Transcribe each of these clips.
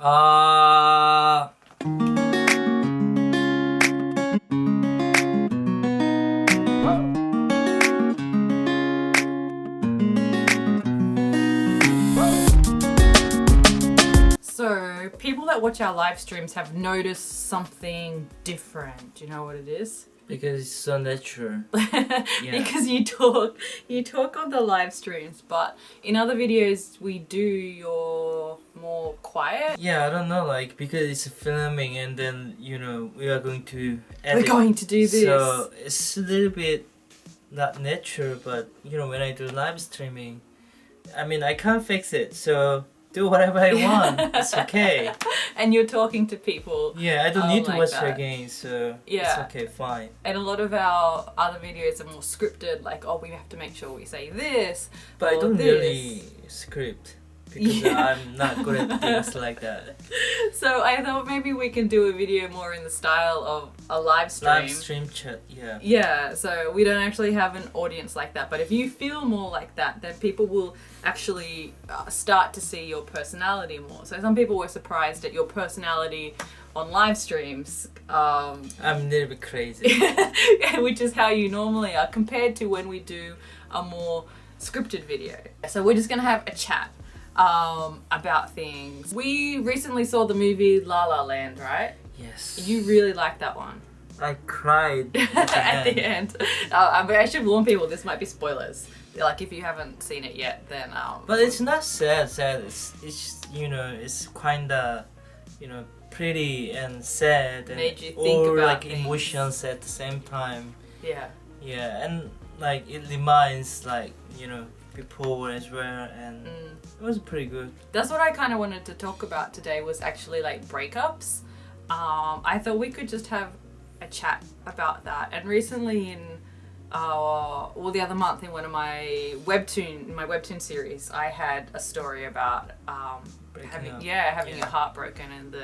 Uh, So, people that watch our live streams have noticed something different. Do you know what it is? because it's so natural. Because you talk on the live streams, but in other videos you're more quiet. Yeah, I don't know, like, because it's filming and then, we are going to edit. We're going to do this. So it's a little bit not natural, but, when I do live streaming, I mean, I can't fix it, so do whatever I want. It's okay. And you're talking to people. Yeah, I don't need to like watch that. again, so Yeah. it's okay, fine. And a lot of our other videos are more scripted, like, oh, we have to make sure we say this. But I or don't this. really script because Yeah. I'm not good at things like that. So I thought maybe we can do a video more in the style of a live stream. Live stream chat, yeah. Yeah, so we don't actually have an audience like that. But if you feel more like that, then people will actually start to see your personality more. So some people were surprised at your personality on live streams. I'm a little bit crazy. Which is how you normally are compared to when we do a more scripted video. So we're just going to have a chat about things. We recently saw the movie La La Land, right? Yes. You really liked that one. I cried At the end. I should warn people, this might be spoilers. Like, if you haven't seen it yet, then... But it's not sad. It's it's kinda, pretty and sad. And Made you think or about like things. emotions at the same time. Yeah. Yeah, and like it reminds people as well, and it was pretty good. That's what I kind of wanted to talk about today, was actually like breakups. I thought we could just have a chat about that. And recently the other month in one of my webtoon series, I had a story about having your heart broken, and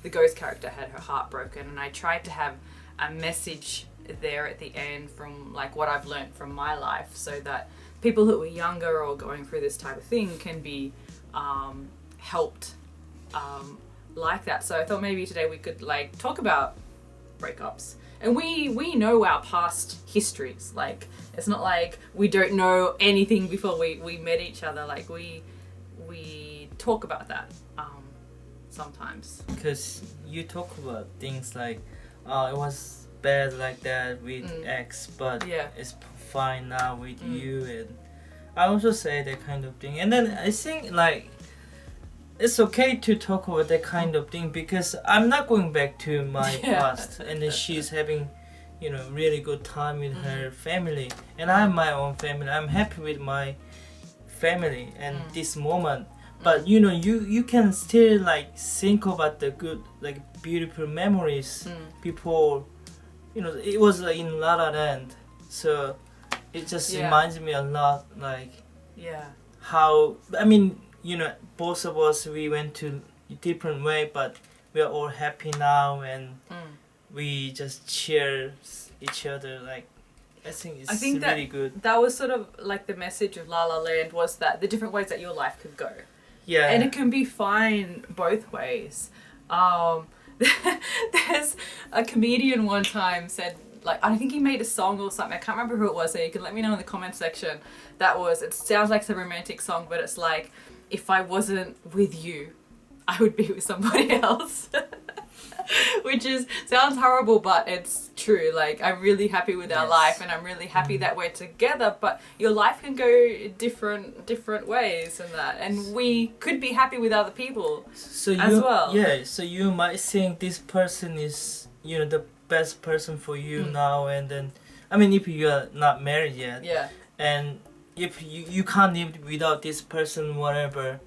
the ghost character had her heart broken, and I tried to have a message there at the end from like what I've learned from my life, so that people who are younger or going through this type of thing can be helped like that. So I thought maybe today we could like talk about breakups. And we know our past histories. Like, it's not like we don't know anything before we met each other. Like, we talk about that sometimes. Because you talk about things like, it was bad like that with X, but it's fine now with you, and I also say that kind of thing. And then I think like it's okay to talk about that kind of thing, because I'm not going back to my past, and then she's having really good time with her family, and I have my own family. I'm happy with my family and this moment. But you can still like think about the good, like beautiful memories before. It was like in La La Land, so it just reminds me a lot, like how, I mean, both of us, we went to a different way, but we are all happy now, and we just cheer each other. Like, I think really good. That was sort of like the message of La La Land, was that the different ways that your life could go. Yeah. And it can be fine both ways. There's a comedian one time said, like, I think he made a song or something, I can't remember who it was, so you can let me know in the comment section. It sounds like it's a romantic song, but it's like, if I wasn't with you, I would be with somebody else. Which sounds horrible, but it's true. Like, I'm really happy with our life, and I'm really happy that we're together, but your life can go different ways, and we could be happy with other people as well. Yeah, so you might think this person is, the best person for you now, and then, I mean, if you are not married yet, and if you can't live without this person, whatever,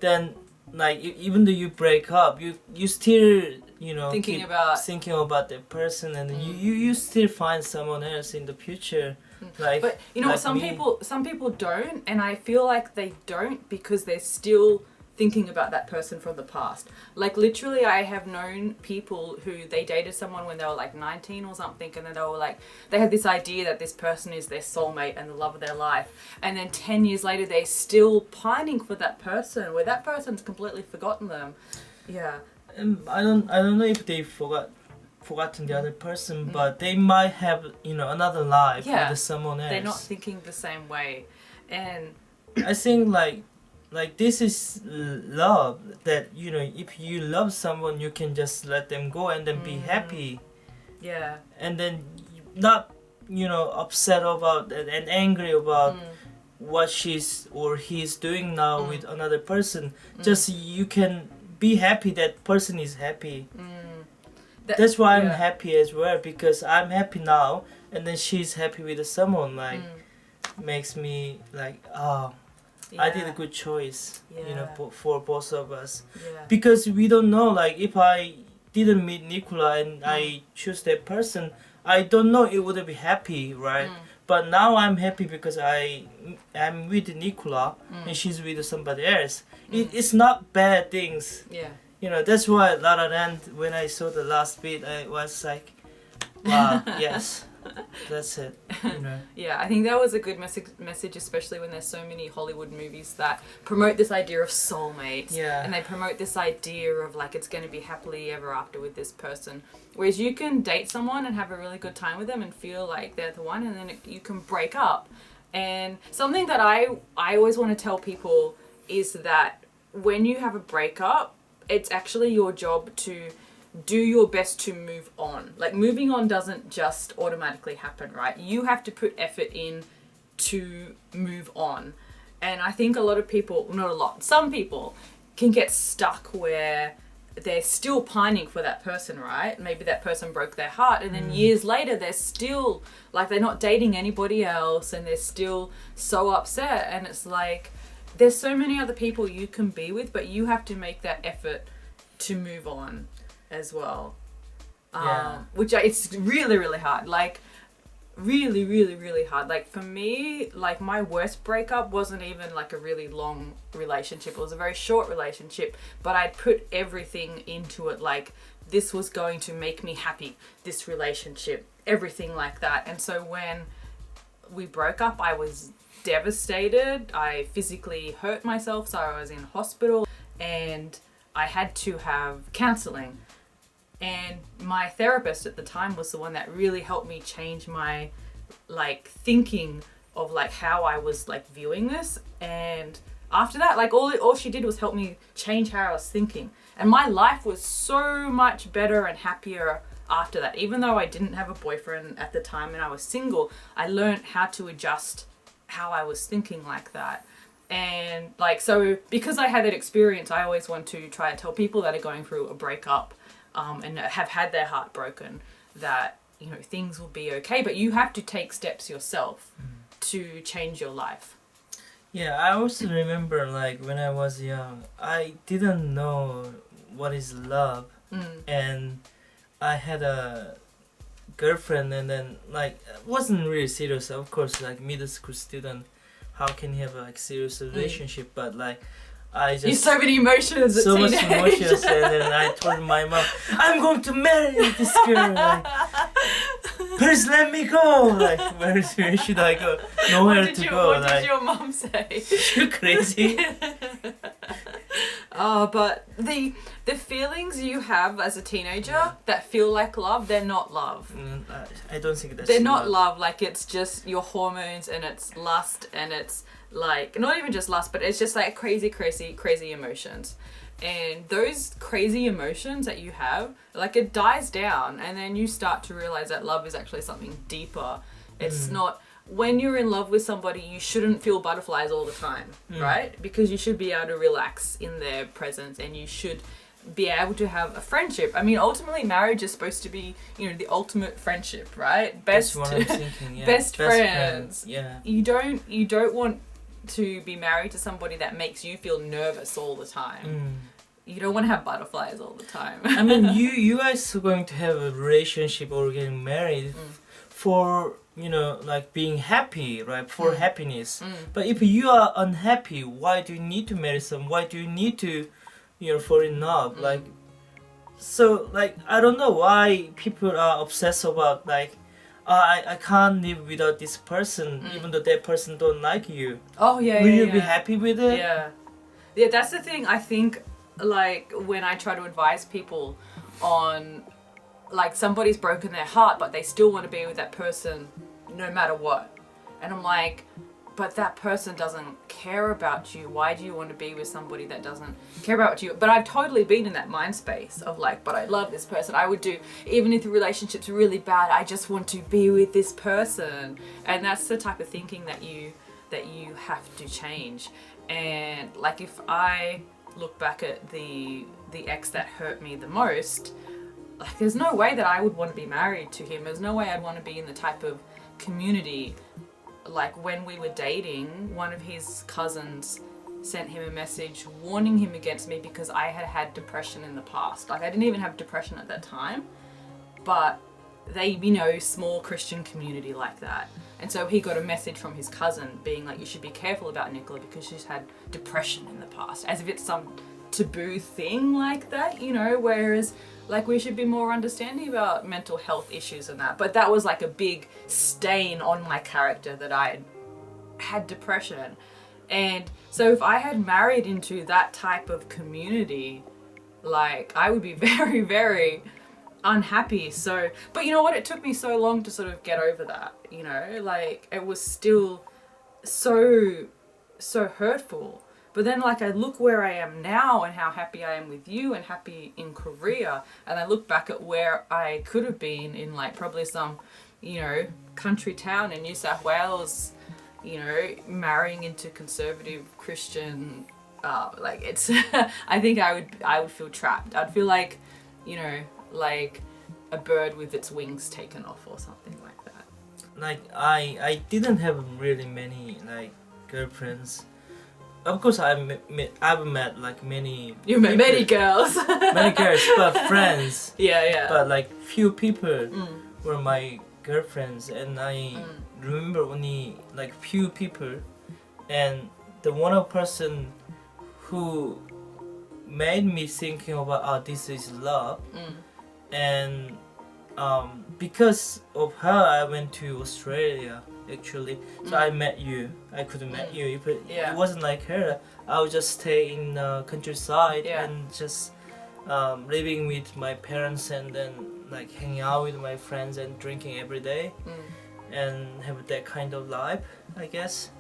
then like even though you break up, you still thinking about that person, and you still find someone else in the future. Like, but like some me. people don't, and I feel like they don't because they're still thinking about that person from the past. Like, literally, I have known people who they dated someone when they were like 19 or something, and then they were like, they had this idea that this person is their soulmate and the love of their life, and then 10 years later they're still pining for that person, where that person's completely forgotten them. Yeah. I don't know if they forgotten the other person, but they might have, you know, another life with someone else. They're not thinking the same way. And I think like this is love, that, you know, if you love someone, you can just let them go and then be happy. Yeah. And then not, you know, upset about and angry about what she's or he's doing now with another person. Just you can be happy that person is happy. That's why I'm happy as well, because I'm happy now and then she's happy with someone, like makes me like, oh, I did a good choice, you know, for both of us. Because we don't know, like, if I didn't meet Nicola and I choose that person, I don't know it would be happy, right? But now I'm happy because I'm with Nicola and she's with somebody else. It's not bad things. Yeah. You know, that's why La La Land, when I saw the last bit, I was like, wow, yes. That's it, you know. Yeah, I think that was a good message, especially when there's so many Hollywood movies that promote this idea of soulmates. Yeah. And they promote this idea of like it's going to be happily ever after with this person. Whereas you can date someone and have a really good time with them and feel like they're the one, and then you can break up. And something that I always want to tell people is that when you have a breakup, it's actually your job to do your best to move on. Like, moving on doesn't just automatically happen, right? You have to put effort in to move on. And I think a lot of people, not a lot, some people can get stuck where they're still pining for that person, right? Maybe that person broke their heart, and then years later they're still, like, they're not dating anybody else and they're still so upset. And it's like, there's so many other people you can be with, but you have to make that effort to move on as well. Which it's really, really hard. Like, really, really, really hard. Like, for me, like, my worst breakup wasn't even like a really long relationship. It was a very short relationship, but I'd put everything into it. Like, this was going to make me happy, this relationship, everything like that. And so when we broke up, I was devastated. I physically hurt myself, so I was in hospital and I had to have counseling. And my therapist at the time was the one that really helped me change my, like, thinking of, like, how I was, like, viewing this. And after that, like, all she did was help me change how I was thinking. And my life was so much better and happier after that. Even though I didn't have a boyfriend at the time and I was single, I learned how to adjust how I was thinking like that. And, like, so because I had that experience, I always want to try to tell people that are going through a breakup and have had their heart broken that, you know, things will be okay, but you have to take steps yourself to change your life. Yeah, I also remember, like, when I was young, I didn't know what is love. And I had a girlfriend, and then, like, it wasn't really serious, of course, like, middle school student, how can you have a, like, serious relationship? But, like, I just... You so many emotions so at much teenage. emotions, and then I told my mom, I'm going to marry this girl, like, please let me go, like, where should I go? Nowhere to go. What did your mom say? You crazy? Oh, but the feelings you have as a teenager that feel like love, they're not love. I don't think that's They're not love. Like, it's just your hormones and it's lust and it's, like, not even just lust, but it's just like crazy emotions. And those crazy emotions that you have, like, it dies down and then you start to realize that love is actually something deeper. It's not... When you're in love with somebody, you shouldn't feel butterflies all the time, right? Because you should be able to relax in their presence and you should be able to have a friendship. I mean, ultimately, marriage is supposed to be, you know, the ultimate friendship, right? That's what I'm thinking, yeah. Best friends. Yeah. You don't want to be married to somebody that makes you feel nervous all the time. You don't want to have butterflies all the time. I mean, you guys are going to have a relationship or getting married for, you know, like, being happy, right? For happiness. But if you are unhappy, why do you need to marry someone? Why do you need to, you know, fall in love? Like, so, like, I don't know why people are obsessed about, like, I can't live without this person, even though that person don't like you. Oh, yeah, Will you be happy with it? Yeah, that's the thing. I think, like when I try to advise people on like somebody's broken their heart but they still want to be with that person no matter what. And I'm like, but that person doesn't care about you. Why do you want to be with somebody that doesn't care about you? But I've totally been in that mind space of like, but I love this person. I would do, even if the relationship's really bad, I just want to be with this person. And that's the type of thinking that you have to change. And like if I look back at the ex that hurt me the most, like there's no way that I would want to be married to him. There's no way I'd want to be in the type of community. Like when we were dating, one of his cousins sent him a message warning him against me because I had had depression in the past. Like I didn't even have depression at that time, but they, you know, small Christian community like that. And so he got a message from his cousin being like, you should be careful about Nicola because she's had depression in the past, as if it's some taboo thing like that, you know, whereas like we should be more understanding about mental health issues and that. But that was like a big stain on my character that I had depression. And so if I had married into that type of community, like I would be very, very unhappy. So, but you know what, it took me so long to sort of get over that, you know, like it was still so hurtful. But then like I look where I am now and how happy I am with you and happy in Korea, and I look back at where I could have been in like probably some, you know, country town in New South Wales, you know, marrying into conservative Christian, like it's I think I would feel trapped. I'd feel like, you know, like a bird with its wings taken off or something like that. Like I didn't have really many like girlfriends. Of course, I've met like many. You met many girls. Many girls, but friends. Yeah. But like few people were my girlfriends, and I remember only like few people, and the one person who made me thinking about, oh, this is love, and because of her, I went to Australia. Actually, so I met you. I could have met you if it wasn't like her. I would just stay in the countryside and just living with my parents, and then like hanging out with my friends and drinking every day, and have that kind of life, I guess,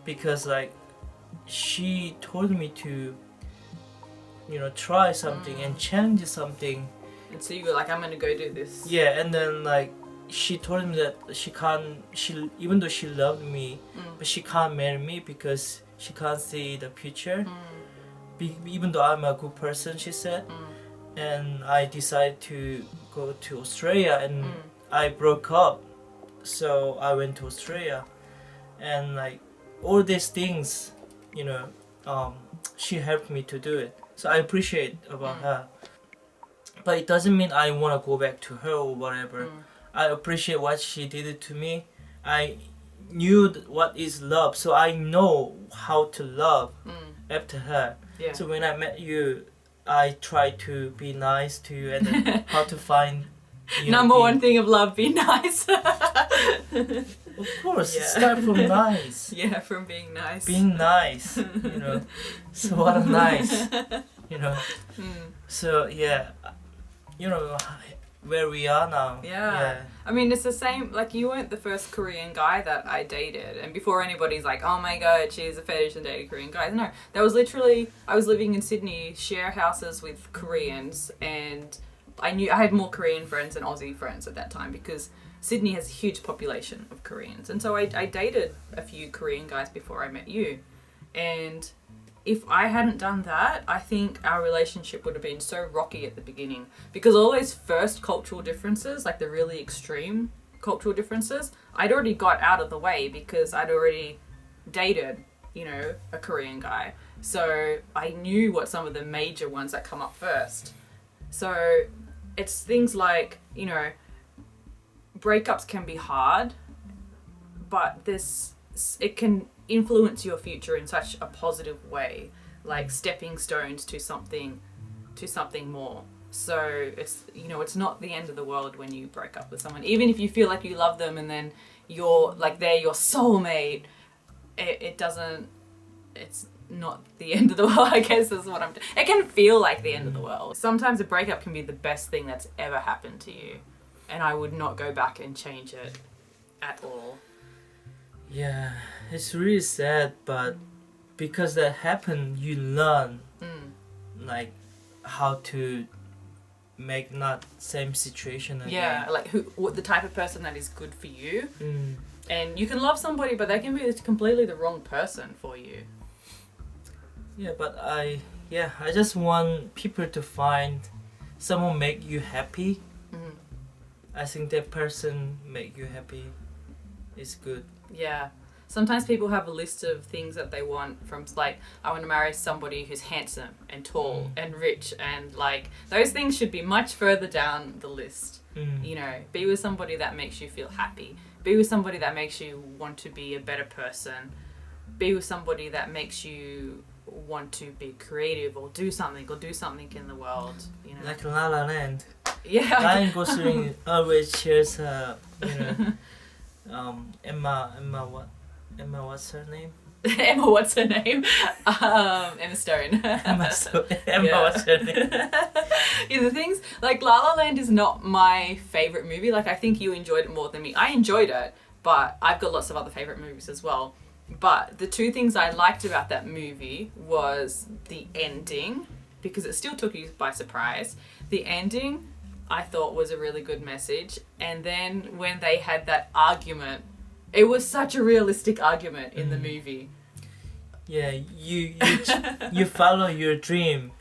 because like she told me to, you know, try something and change something. And so you were like, I'm gonna go do this. Yeah, and then like she told me that even though she loved me, but she can't marry me because she can't see the future. Even though I'm a good person, she said. And I decided to go to Australia, and I broke up. So I went to Australia, and like all these things, you know, she helped me to do it. So I appreciate about her. But it doesn't mean I want to go back to her or whatever. I appreciate what she did to me. I knew what is love, so I know how to love after her. Yeah. So when I met you, I tried to be nice to you, and then how to find. Number one thing of love: be nice. Of course, start from nice. Yeah, from being nice. Being nice, you know. So what a nice, you know. So yeah, you know. Where we are now. Yeah. I mean, it's the same, like you weren't the first Korean guy that I dated, and before anybody's like, oh my god, she's a fetish and dating Korean guys. No, that was literally, I was living in Sydney, share houses with Koreans, and I had more Korean friends than Aussie friends at that time because Sydney has a huge population of Koreans. And so I dated a few Korean guys before I met you. And if I hadn't done that, I think our relationship would have been so rocky at the beginning, because all those first cultural differences, like the really extreme cultural differences, I'd already got out of the way because I'd already dated, you know, a Korean guy. So I knew what some of the major ones that come up first. So it's things like, you know, breakups can be hard, but it can influence your future in such a positive way, like stepping stones to something more. So it's, you know, it's not the end of the world when you break up with someone, even if you feel like you love them and then you're like they're your soulmate. It doesn't, it's not the end of the world, I guess is what it can feel like the end of the world. Sometimes a breakup can be the best thing that's ever happened to you, and I would not go back and change it at all. Yeah, it's really sad, but because that happened, you learn like how to make not same situation again. Yeah, like what the type of person that is good for you. And you can love somebody, but they can be completely the wrong person for you. Yeah, but I just want people to find someone make you happy. I think that person make you happy is good. Yeah. Sometimes people have a list of things that they want from, like, I want to marry somebody who's handsome and tall and rich, and like those things should be much further down the list. You know, be with somebody that makes you feel happy. Be with somebody that makes you want to be a better person. Be with somebody that makes you want to be creative or do something in the world. You know, like La La Land. Yeah. Ryan Gosling always shares Emma, what's her name? Emma, what's her name? Emma Stone. What's her name? Yeah, the things, like, La La Land is not my favourite movie. Like, I think you enjoyed it more than me. I enjoyed it, but I've got lots of other favourite movies as well. But the two things I liked about that movie was the ending, because it still took you by surprise. The ending, I thought, was a really good message. And then when they had that argument, it was such a realistic argument in the movie. Yeah, you follow your dream,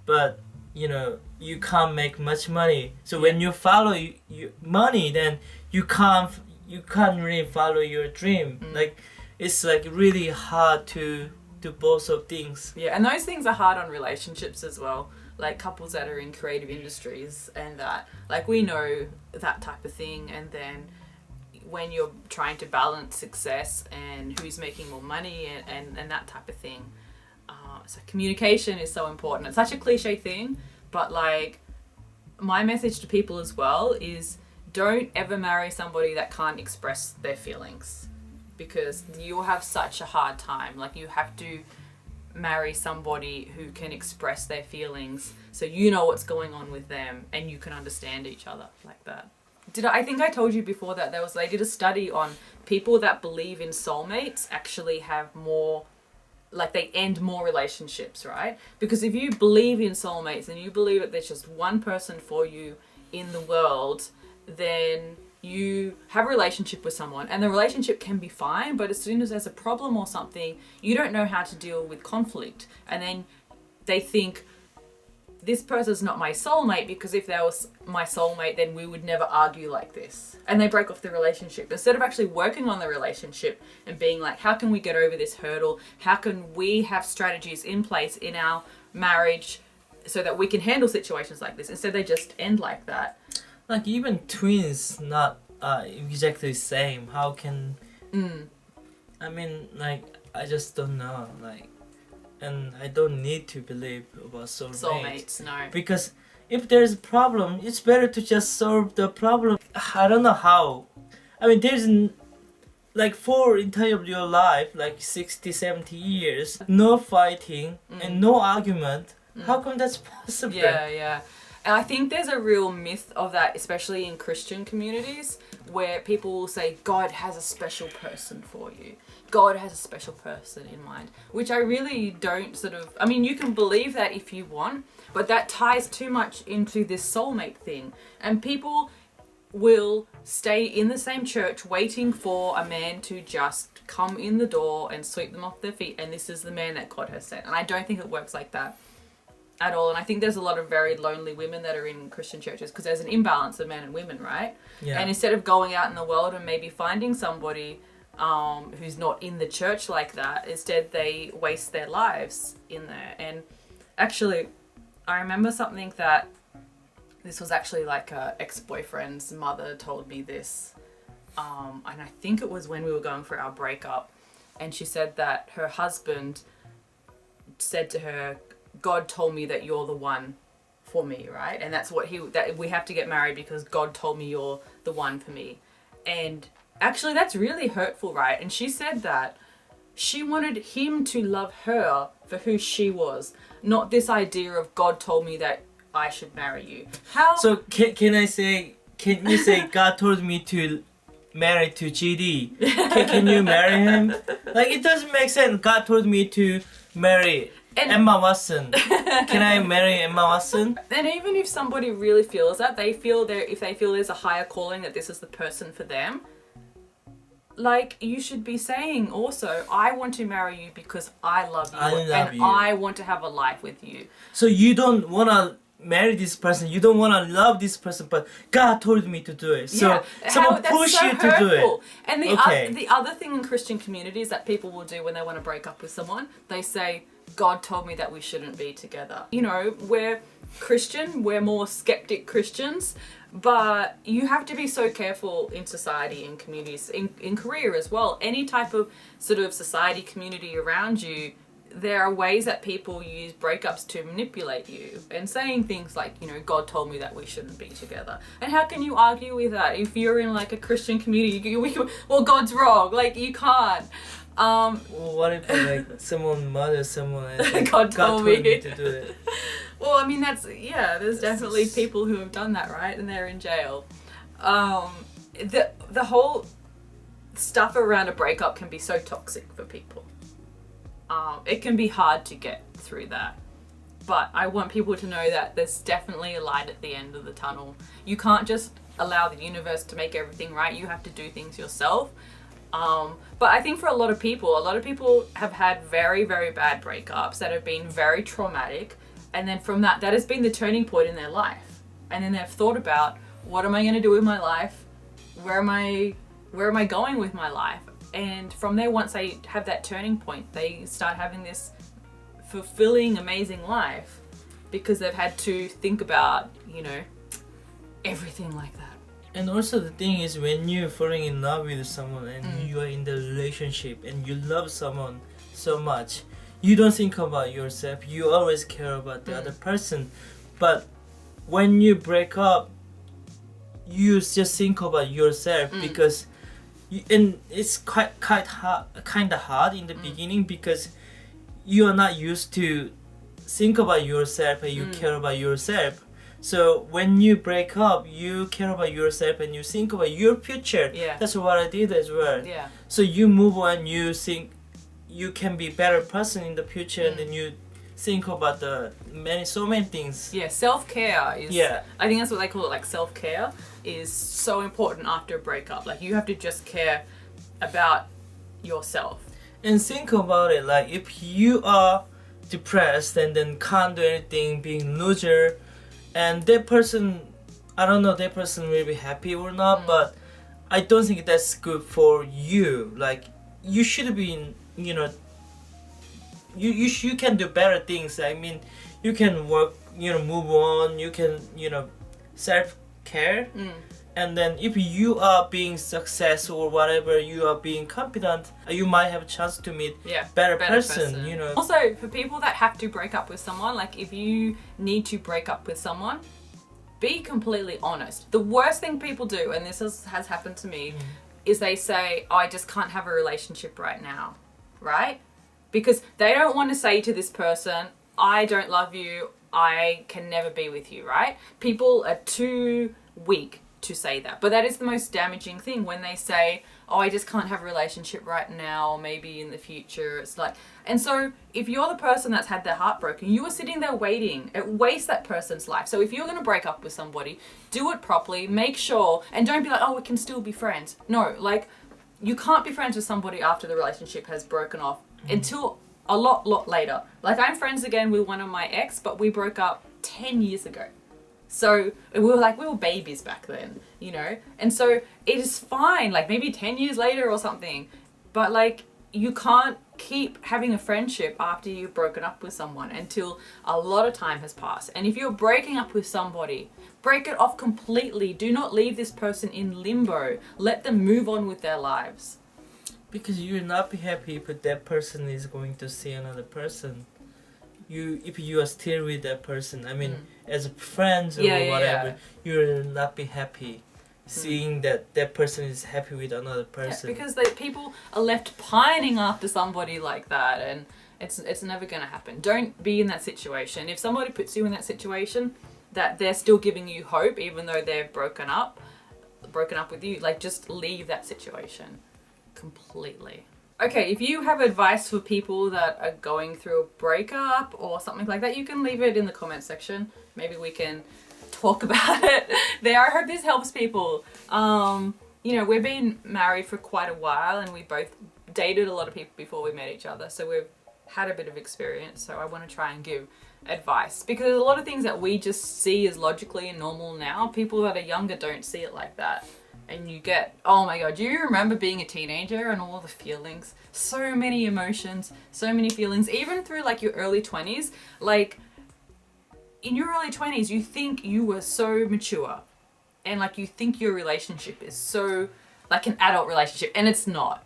but you know you can't make much money. So when you follow your money, then you can't really follow your dream. Like, it's like really hard to do both of things. Yeah, and those things are hard on relationships as well. Like couples that are in creative industries and that, like, we know that type of thing. And then when you're trying to balance success and who's making more money and that type of thing. So communication is so important. It's such a cliche thing, but like my message to people as well is don't ever marry somebody that can't express their feelings, because you'll have such a hard time. Like, you have to marry somebody who can express their feelings so you know what's going on with them and you can understand each other like that. I think I told you before that they did a study on people that believe in soulmates actually have more, like, they end more relationships, right? Because if you believe in soulmates and you believe that there's just one person for you in the world, then you have a relationship with someone and the relationship can be fine, but as soon as there's a problem or something, you don't know how to deal with conflict. And then they think, this person's not my soulmate, because if they was my soulmate, then we would never argue like this. And they break off the relationship. Instead of actually working on the relationship and being like, how can we get over this hurdle? How can we have strategies in place in our marriage so that we can handle situations like this? Instead, they just end like that. Like, even twins not exactly the same. How can... I mean, like, I just don't know. Like, and I don't need to believe about soulmates. No. Because if there's a problem, it's better to just solve the problem. I don't know how. I mean, there's like for entire of your life, like 60, 70 years, no fighting and no argument. How come that's possible? Yeah. And I think there's a real myth of that, especially in Christian communities, where people will say, God has a special person for you. God has a special person in mind, which I really don't I mean, you can believe that if you want, but that ties too much into this soulmate thing. And people will stay in the same church waiting for a man to just come in the door and sweep them off their feet, and this is the man that God has sent. And I don't think it works like that at all. And I think there's a lot of very lonely women that are in Christian churches because there's an imbalance of men and women, right? Yeah. And instead of going out in the world and maybe finding somebody who's not in the church like that, instead they waste their lives in there. And actually, I remember something that this was actually like a ex-boyfriend's mother told me this, and I think it was when we were going for our breakup, and she said that her husband said to her, God told me that you're the one for me, right? And that's what that we have to get married because God told me you're the one for me. And actually that's really hurtful, right? And she said that she wanted him to love her for who she was, not this idea of God told me that I should marry you. How? So can you say God told me to marry to GD? Can you marry him? Like, it doesn't make sense. God told me to marry Emma Watson. Can I marry Emma Watson? And even if somebody really feels that, if they feel there's a higher calling, that this is the person for them, like, you should be saying also, I want to marry you because I love you I want to have a life with you. So you don't want to marry this person, you don't want to love this person, but God told me to do it. So someone push you to do it. And the other thing in Christian communities that people will do when they want to break up with someone, they say, God told me that we shouldn't be together. You know, we're Christian, we're more skeptic Christians, but you have to be so careful in society, in communities, in Korea as well. Any type of sort of society, community around you, there are ways that people use breakups to manipulate you and saying things like, you know, God told me that we shouldn't be together. And how can you argue with that if you're in like a Christian community? Well, God's wrong. Like, you can't. Well, what if like someone murders someone and like, God told me to do it? Well, I mean, there's definitely people who have done that, right? And they're in jail. The whole stuff around a breakup can be so toxic for people. It can be hard to get through that. But I want people to know that there's definitely a light at the end of the tunnel. You can't just allow the universe to make everything right. You have to do things yourself. But I think for a lot of people have had very, very bad breakups that have been very traumatic. And then from that has been the turning point in their life. And then they've thought about, what am I going to do with my life? Where am I going with my life? And from there, once they have that turning point, they start having this fulfilling, amazing life because they've had to think about, you know, everything like that. And also the thing is, when you're falling in love with someone and you are in the relationship and you love someone so much, you don't think about yourself. You always care about the other person. But when you break up, you just think about yourself because and it's kind of hard in the beginning because you are not used to think about yourself and you care about yourself. So when you break up, you care about yourself and you think about your future. Yeah. That's what I did as well. Yeah. So you move on, you think you can be a better person in the future, and then you think about so many things. Yeah, self-care is, I think that's what they call it, like self-care is so important after a breakup. Like, you have to just care about yourself. And think about it, like, if you are depressed and then can't do anything, being loser, and that person, I don't know, that person will be happy or not, but I don't think that's good for you. Like, you should be, you know, you can do better things. I mean, you can work, you know, move on, you can, you know, self-care. And then if you are being successful or whatever, you are being confident, you might have a chance to meet better person, you know. Also, for people that have to break up with someone, like, if you need to break up with someone, be completely honest. The worst thing people do, and this has happened to me, is they say, oh, I just can't have a relationship right now, right? Because they don't want to say to this person, I don't love you, I can never be with you, right? People are too weak to say that. But that is the most damaging thing when they say, oh, I just can't have a relationship right now, maybe in the future. It's like, and so if you're the person that's had their heart broken, you are sitting there waiting. It wastes that person's life. So if you're going to break up with somebody, do it properly, make sure, and don't be like, oh, we can still be friends. No, like, you can't be friends with somebody after the relationship has broken off until a lot later. Like, I'm friends again with one of my ex, but we broke up 10 years ago. So we were babies back then, you know? And so it is fine, like maybe 10 years later or something. But like, you can't keep having a friendship after you've broken up with someone until a lot of time has passed. And if you're breaking up with somebody, break it off completely. Do not leave this person in limbo. Let them move on with their lives. Because you will not be happy if that person is going to see another person. If you are still with that person, I mean, as friends or whatever, you will not be happy. seeing that that person is happy with another person. Yeah, because people are left pining after somebody like that, and it's never going to happen. Don't be in that situation. If somebody puts you in that situation, that they're still giving you hope even though they've broken up with you, like, just leave that situation completely. Okay, if you have advice for people that are going through a breakup or something like that, you can leave it in the comment section. Maybe we can talk about it there. I hope this helps people. You know, we've been married for quite a while and we both dated a lot of people before we met each other, so we've had a bit of experience. So I want to try and give advice, because there's a lot of things that we just see as logically and normal now. People that are younger don't see it like that. And you get, oh my god, do you remember being a teenager and all the feelings? So many emotions, so many feelings, even through like your early 20s. Like, in your early 20s, you think you were so mature. And like, you think your relationship is so like an adult relationship, and it's not.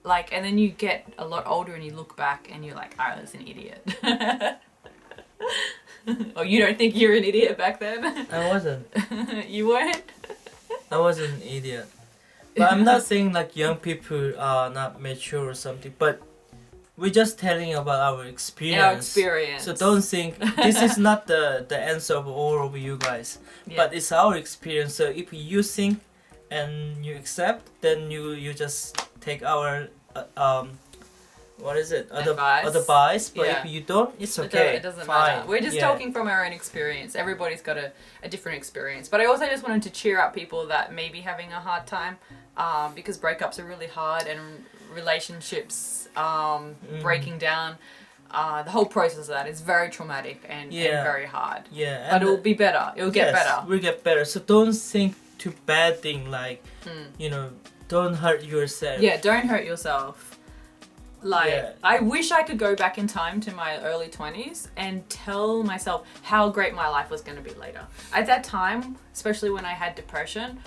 Like, and then you get a lot older and you look back and you're like, I was an idiot. Oh, you don't think you're an idiot back then? I wasn't. You weren't? I wasn't an idiot. But I'm not saying like young people are not mature or something, but we're just telling about our experience. Our experience. So don't think, this is not the answer of all of you guys. Yeah. But it's our experience. So if you think and you accept, then you just take our what is it? Advice. But if you don't, it's okay. It doesn't matter. We're just talking from our own experience. Everybody's got a different experience. But I also just wanted to cheer up people that may be having a hard time, because breakups are really hard, and relationships breaking down. The whole process of that is very traumatic and very hard. Yeah. But it'll be better. It'll get better. We'll get better. So don't think too bad thing, like, you know, don't hurt yourself. Yeah, don't hurt yourself. Like, I wish I could go back in time to my early 20s and tell myself how great my life was going to be later. At that time, especially when I had depression,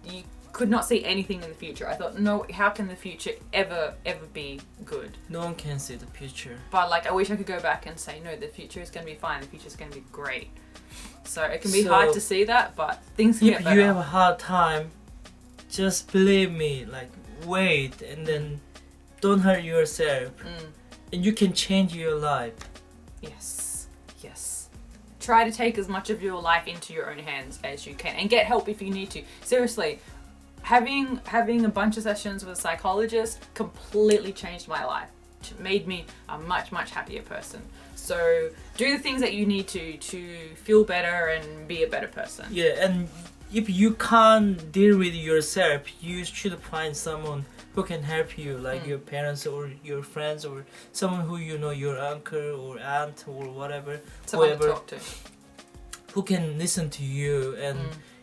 you could not see anything in the future. I thought, no, how can the future ever be good? No one can see the future. But like, I wish I could go back and say, no, the future is going to be fine. The future is going to be great. So it can be hard to see that, but things can get better. If you have a hard time, just believe me, like, wait, and then don't hurt yourself, and you can change your life. Yes. Try to take as much of your life into your own hands as you can, and get help if you need to. Seriously, having a bunch of sessions with a psychologist completely changed my life. It made me a much happier person. So do the things that you need to feel better and be a better person. Yeah, and if you can't deal with yourself, you should find someone who can help you, like your parents or your friends or someone who you know, your uncle or aunt or whatever, someone to talk to, who can listen to you. And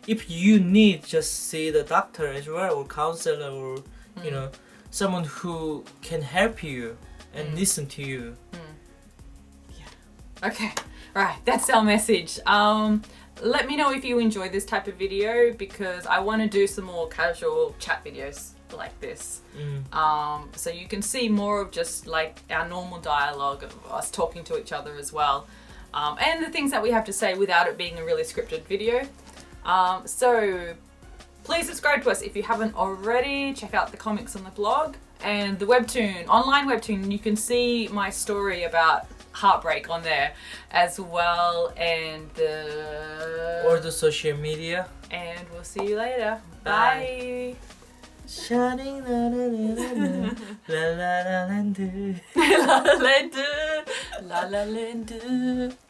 if you need, just see the doctor as well, or counselor, or you know, someone who can help you and listen to you. Yeah. Okay. Right. That's our message. Let me know if you enjoy this type of video, because I want to do some more casual chat videos like this. So you can see more of just like our normal dialogue of us talking to each other as well, and the things that we have to say without it being a really scripted video. So please subscribe to us if you haven't already. Check out the comics on the blog and the webtoon, online webtoon. You can see my story about heartbreak on there as well, and the social media. And we'll see you later. Bye. Shining la la la la la la la la la la la la la la